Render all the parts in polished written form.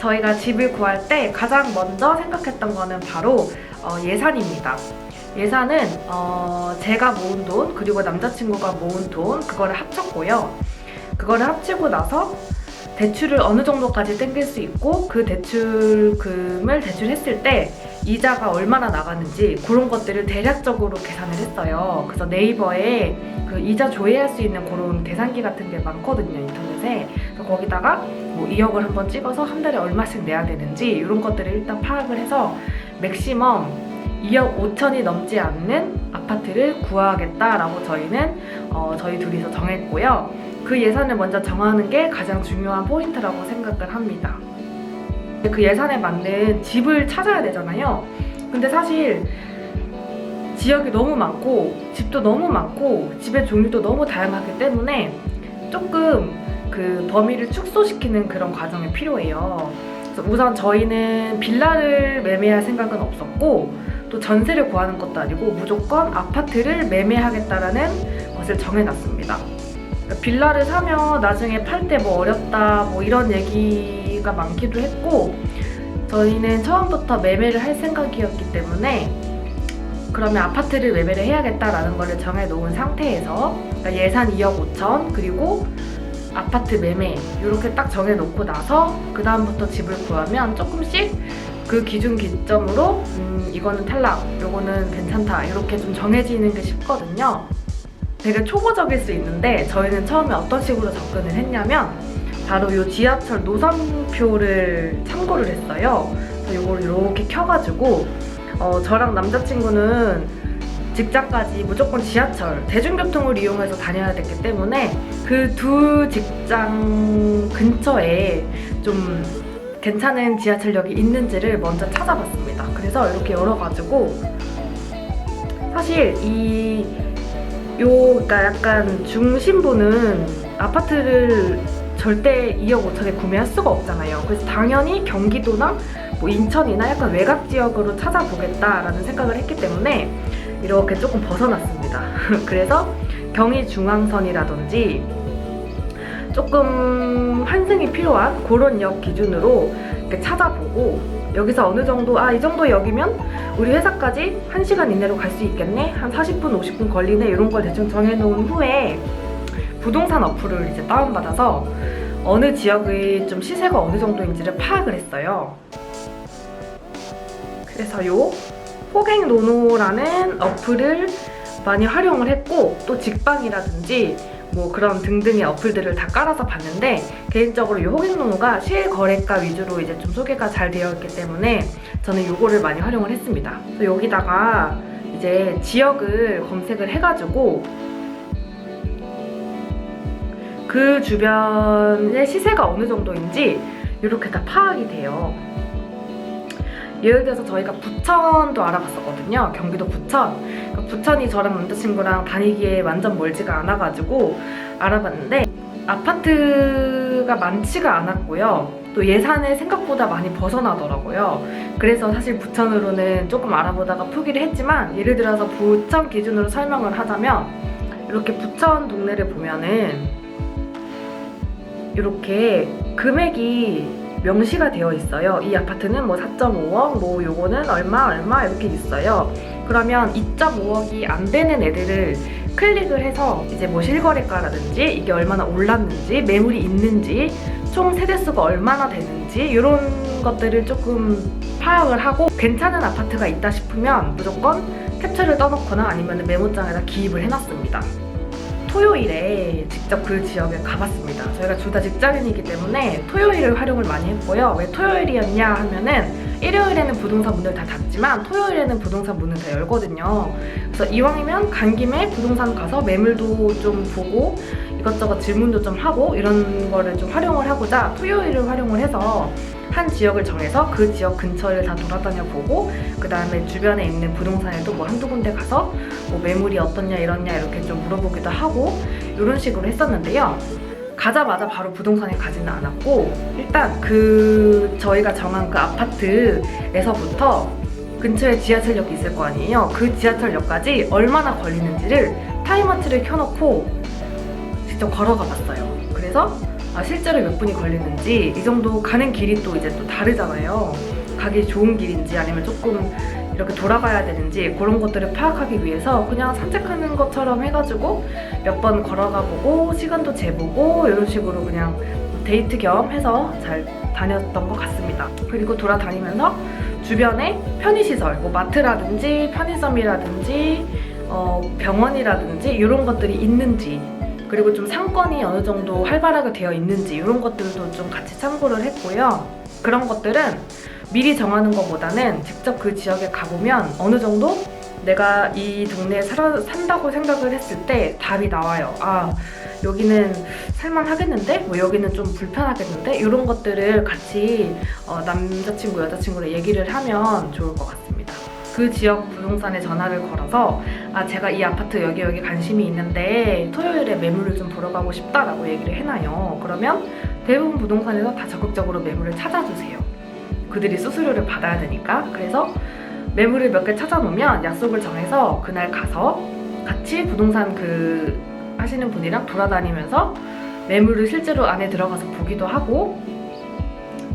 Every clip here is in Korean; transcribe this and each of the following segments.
저희가 집을 구할 때 가장 먼저 생각했던 거는 바로 예산입니다. 예산은 제가 모은 돈 그리고 남자친구가 모은 돈 그거를 합쳤고요. 그거를 합치고 나서 대출을 어느 정도까지 땡길 수 있고 그 대출금을 대출했을 때 이자가 얼마나 나가는지 그런 것들을 대략적으로 계산을 했어요. 그래서 네이버에 그 이자 조회할 수 있는 그런 계산기 같은 게 많거든요, 인터넷에. 그래서 거기다가 뭐 2억을 한번 찍어서 한 달에 얼마씩 내야 되는지 이런 것들을 일단 파악을 해서 맥시멈 2억 5천이 넘지 않는 아파트를 구하겠다라고 저희는 저희 둘이서 정했고요. 그 예산을 먼저 정하는 게 가장 중요한 포인트라고 생각을 합니다. 그 예산에 맞는 집을 찾아야 되잖아요. 근데 사실 지역이 너무 많고 집도 너무 많고 집의 종류도 너무 다양하기 때문에 조금 그 범위를 축소시키는 그런 과정이 필요해요. 그래서 우선 저희는 빌라를 매매할 생각은 없었고 또 전세를 구하는 것도 아니고 무조건 아파트를 매매하겠다라는 것을 정해놨습니다. 빌라를 사면 나중에 팔 때 뭐 어렵다 뭐 이런 얘기가 많기도 했고 저희는 처음부터 매매를 할 생각이었기 때문에 그러면 아파트를 매매를 해야겠다라는 거를 정해놓은 상태에서 그러니까 예산 2억 5천 그리고 아파트 매매 이렇게 딱 정해놓고 나서 그 다음부터 집을 구하면 조금씩 그 기준 기점으로 이거는 탈락, 이거는 괜찮다 이렇게 좀 정해지는 게 쉽거든요. 되게 초보적일 수 있는데 저희는 처음에 어떤 식으로 접근을 했냐면 바로 이 지하철 노선표를 참고를 했어요. 그래서 이걸 이렇게 켜가지고 저랑 남자친구는 직장까지 무조건 지하철, 대중교통을 이용해서 다녀야 됐기 때문에 그 두 직장 근처에 좀 괜찮은 지하철역이 있는지를 먼저 찾아봤습니다. 그래서 이렇게 열어가지고 사실 그러니까 약간 중심부는 아파트를 절대 2억 5천에 구매할 수가 없잖아요. 그래서 당연히 경기도나 뭐 인천이나 약간 외곽 지역으로 찾아보겠다라는 생각을 했기 때문에 이렇게 조금 벗어났습니다. 그래서 경의중앙선이라든지 조금 환승이 필요한 그런 역 기준으로 이렇게 찾아보고 여기서 어느 정도 이 정도 역이면 우리 회사까지 1시간 이내로 갈 수 있겠네? 한 40분, 50분 걸리네? 이런 걸 대충 정해놓은 후에 부동산 어플을 이제 다운받아서 어느 지역의 좀 시세가 어느 정도인지를 파악을 했어요. 그래서 요 호갱노노라는 어플을 많이 활용을 했고 또 직방이라든지 뭐 그런 등등의 어플들을 다 깔아서 봤는데 개인적으로 이 호갱노노가 실거래가 위주로 이제 좀 소개가 잘 되어 있기 때문에 저는 이거를 많이 활용을 했습니다. 그래서 여기다가 이제 지역을 검색을 해가지고 그 주변의 시세가 어느 정도인지 이렇게 다 파악이 돼요. 예를 들어서 저희가 부천도 알아봤었거든요. 경기도 부천. 그러니까 부천이 저랑 남자친구랑 다니기에 완전 멀지가 않아가지고 알아봤는데 아파트가 많지가 않았고요. 또 예산에 생각보다 많이 벗어나더라고요. 그래서 사실 부천으로는 조금 알아보다가 포기를 했지만 예를 들어서 부천 기준으로 설명을 하자면 이렇게 부천 동네를 보면은 이렇게 금액이 명시가 되어 있어요. 이 아파트는 뭐 4.5억, 뭐 요거는 얼마 이렇게 있어요. 그러면 2.5억이 안 되는 애들을 클릭을 해서 이제 뭐 실거래가라든지 이게 얼마나 올랐는지, 매물이 있는지, 총 세대수가 얼마나 되는지 이런 것들을 조금 파악을 하고 괜찮은 아파트가 있다 싶으면 무조건 캡처를 떠놓거나 아니면 메모장에다 기입을 해놨습니다. 토요일에 직접 그 지역에 가봤습니다. 저희가 둘 다 직장인이기 때문에 토요일을 활용을 많이 했고요. 왜 토요일이었냐 하면은 일요일에는 부동산 문을 다 닫지만 토요일에는 부동산 문을 다 열거든요. 그래서 이왕이면 간 김에 부동산 가서 매물도 좀 보고 이것저것 질문도 좀 하고 이런 거를 좀 활용을 하고자 토요일을 활용을 해서 한 지역을 정해서 그 지역 근처를 다 돌아다녀 보고 그 다음에 주변에 있는 부동산에도 뭐 한두 군데 가서 뭐 매물이 어떻냐 이렇냐 이렇게 좀 물어보기도 하고 이런 식으로 했었는데요. 가자마자 바로 부동산에 가지는 않았고 일단 저희가 정한 그 아파트에서부터 근처에 지하철역이 있을 거 아니에요. 그 지하철역까지 얼마나 걸리는지를 타임워치를 켜놓고 직접 걸어가 봤어요. 그래서 실제로 몇 분이 걸리는지, 이 정도 가는 길이 또 이제 또 다르잖아요. 가기 좋은 길인지 아니면 조금 이렇게 돌아가야 되는지 그런 것들을 파악하기 위해서 그냥 산책하는 것처럼 해가지고 몇 번 걸어가 보고 시간도 재보고 이런 식으로 그냥 데이트 겸 해서 잘 다녔던 것 같습니다. 그리고 돌아다니면서 주변에 편의시설, 뭐 마트라든지 편의점이라든지 병원이라든지 이런 것들이 있는지, 그리고 좀 상권이 어느 정도 활발하게 되어 있는지 이런 것들도 좀 같이 참고를 했고요. 그런 것들은 미리 정하는 것보다는 직접 그 지역에 가보면 어느 정도 내가 이 동네에 산다고 생각을 했을 때 답이 나와요. 아, 여기는 살만하겠는데? 뭐 여기는 좀 불편하겠는데? 이런 것들을 같이 남자친구, 여자친구랑 얘기를 하면 좋을 것 같습니다. 그 지역 부동산에 전화를 걸어서 제가 이 아파트 여기 관심이 있는데 토요일에 매물을 좀 보러 가고 싶다라고 얘기를 해놔요. 그러면 대부분 부동산에서 다 적극적으로 매물을 찾아주세요. 그들이 수수료를 받아야 되니까. 그래서 매물을 몇 개 찾아놓으면 약속을 정해서 그날 가서 같이 부동산 하시는 분이랑 돌아다니면서 매물을 실제로 안에 들어가서 보기도 하고,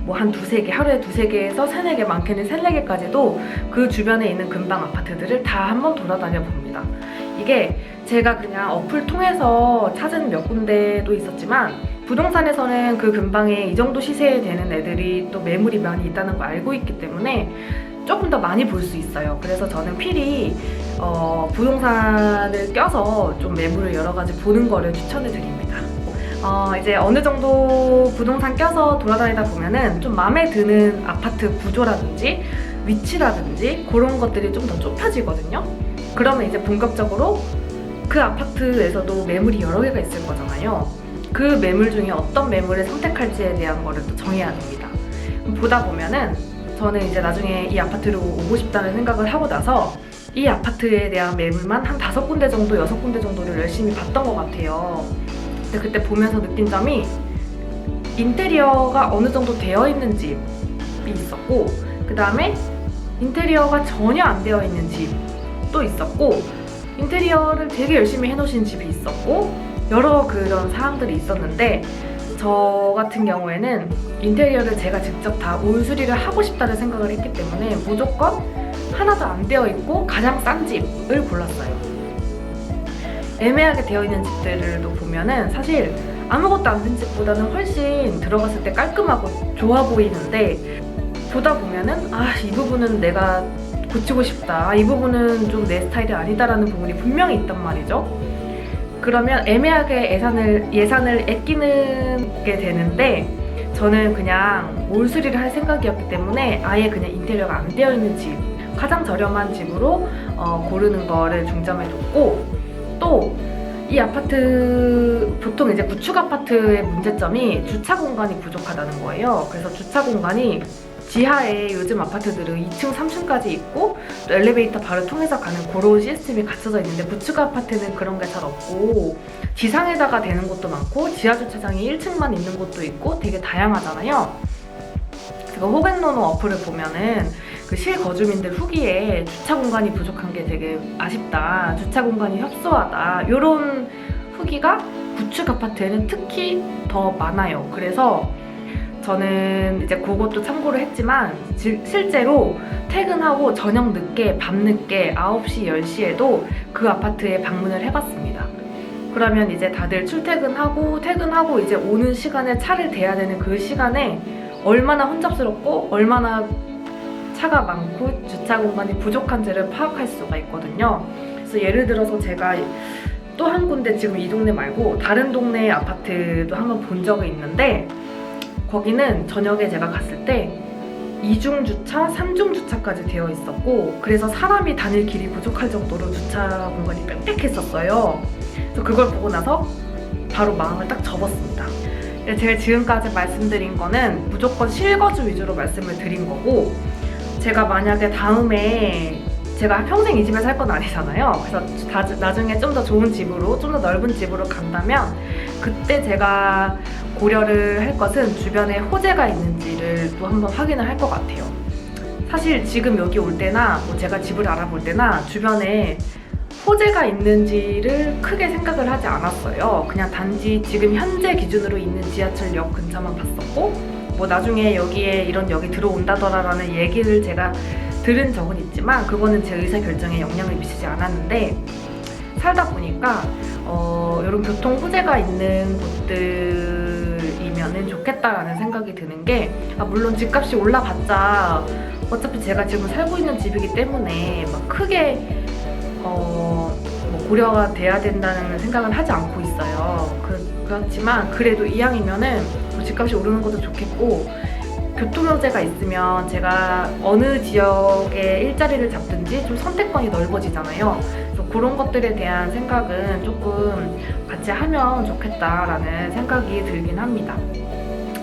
뭐 한 두세 개, 하루에 두세 개에서 세네 개, 많게는 세네 개까지도 그 주변에 있는 근방 아파트들을 다 한번 돌아다녀 봅니다. 이게 제가 그냥 어플 통해서 찾은 몇 군데도 있었지만 부동산에서는 그 근방에 이 정도 시세에 되는 애들이 또 매물이 많이 있다는 걸 알고 있기 때문에 조금 더 많이 볼 수 있어요. 그래서 저는 필히 부동산을 껴서 좀 매물을 여러 가지 보는 거를 추천해 드립니다. 이제 어느 정도 부동산 껴서 돌아다니다 보면은 좀 마음에 드는 아파트 구조라든지 위치라든지 그런 것들이 좀 더 좁혀지거든요. 그러면 이제 본격적으로 그 아파트에서도 매물이 여러 개가 있을 거잖아요. 그 매물 중에 어떤 매물을 선택할지에 대한 거를 또 정해야 됩니다. 보다 보면은 저는 이제 나중에 이 아파트로 오고 싶다는 생각을 하고 나서 이 아파트에 대한 매물만 한 5군데 정도, 6군데 정도를 열심히 봤던 것 같아요. 근데 그때 보면서 느낀 점이 인테리어가 어느 정도 되어 있는 집이 있었고, 그 다음에 인테리어가 전혀 안 되어 있는 집도 있었고, 인테리어를 되게 열심히 해놓으신 집이 있었고, 여러 그런 사람들이 있었는데 저 같은 경우에는 인테리어를 제가 직접 다 온수리를 하고 싶다는 생각을 했기 때문에 무조건 하나도 안 되어 있고 가장 싼 집을 골랐어요. 애매하게 되어 있는 집들도 보면은 사실 아무것도 안 된 집보다는 훨씬 들어갔을 때 깔끔하고 좋아 보이는데, 보다 보면은 이 부분은 내가 고치고 싶다, 이 부분은 좀 내 스타일이 아니다라는 부분이 분명히 있단 말이죠. 그러면 애매하게 예산을 아끼는 게 되는데, 저는 그냥 올수리를 할 생각이었기 때문에 아예 그냥 인테리어가 안 되어 있는 집, 가장 저렴한 집으로 고르는 거를 중점에 뒀고, 또 이 아파트, 보통 이제 구축 아파트의 문제점이 주차 공간이 부족하다는 거예요. 그래서 주차 공간이 지하에 요즘 아파트들은 2층, 3층까지 있고 또 엘리베이터 바로 통해서 가는 그런 시스템이 갖춰져 있는데, 구축 아파트는 그런 게 잘 없고 지상에다가 되는 곳도 많고 지하 주차장이 1층만 있는 곳도 있고 되게 다양하잖아요. 제가 호갱노노 어플을 보면은 그 실거주민들 후기에 주차 공간이 부족한 게 되게 아쉽다, 주차 공간이 협소하다, 이런 후기가 구축 아파트에는 특히 더 많아요. 그래서 저는 이제 그것도 참고를 했지만 실제로 퇴근하고 저녁 늦게, 밤 늦게 9시, 10시에도 그 아파트에 방문을 해봤습니다. 그러면 이제 다들 퇴근하고 이제 오는 시간에 차를 대야 되는 그 시간에 얼마나 혼잡스럽고 얼마나 차가 많고 주차 공간이 부족한지를 파악할 수가 있거든요. 그래서 예를 들어서 제가 또 한 군데, 지금 이 동네 말고 다른 동네 아파트도 한번 본 적이 있는데, 거기는 저녁에 제가 갔을 때 2중 주차, 3중 주차까지 되어 있었고, 그래서 사람이 다닐 길이 부족할 정도로 주차 공간이 빽빽했었어요. 그래서 그걸 보고 나서 바로 마음을 딱 접었습니다. 제가 지금까지 말씀드린 거는 무조건 실거주 위주로 말씀을 드린 거고, 제가 만약에 다음에 제가 평생 이 집에 살 건 아니잖아요. 그래서 나중에 좀 더 좋은 집으로, 좀 더 넓은 집으로 간다면 그때 제가 고려를 할 것은 주변에 호재가 있는지를 또 한번 확인을 할 것 같아요. 사실 지금 여기 올 때나 뭐 제가 집을 알아볼 때나 주변에 호재가 있는지를 크게 생각을 하지 않았어요. 그냥 단지 지금 현재 기준으로 있는 지하철역 근처만 봤었고, 뭐 나중에 여기에 이런 역이 들어온다더라라는 얘기를 제가 들은 적은 있지만 그거는 제 의사결정에 영향을 미치지 않았는데, 살다 보니까 이런 교통 호재가 있는 곳들이면은 좋겠다라는 생각이 드는 게, 물론 집값이 올라봤자 어차피 제가 지금 살고 있는 집이기 때문에 막 크게 뭐 고려가 돼야 된다는 생각은 하지 않고 있어요. 그렇지만 그래도 이왕이면은 뭐 집값이 오르는 것도 좋겠고, 교통호재가 있으면 제가 어느 지역에 일자리를 잡든지 좀 선택권이 넓어지잖아요. 그래서 그런 것들에 대한 생각은 조금 같이 하면 좋겠다라는 생각이 들긴 합니다.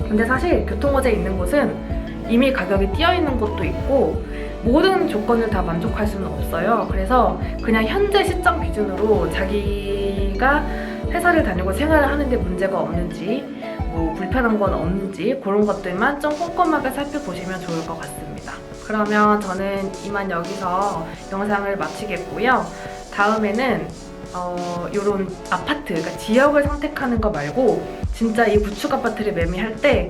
근데 사실 교통호재 있는 곳은 이미 가격이 뛰어 있는 곳도 있고 모든 조건을 다 만족할 수는 없어요. 그래서 그냥 현재 시점 기준으로 자기가 회사를 다니고 생활을 하는데 문제가 없는지, 뭐 불편한 건 없는지 그런 것들만 좀 꼼꼼하게 살펴보시면 좋을 것 같습니다. 그러면 저는 이만 여기서 영상을 마치겠고요. 다음에는 이런 아파트, 그러니까 지역을 선택하는 거 말고 진짜 이 구축 아파트를 매매할 때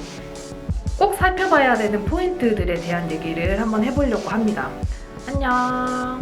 꼭 살펴봐야 되는 포인트들에 대한 얘기를 한번 해보려고 합니다. 안녕.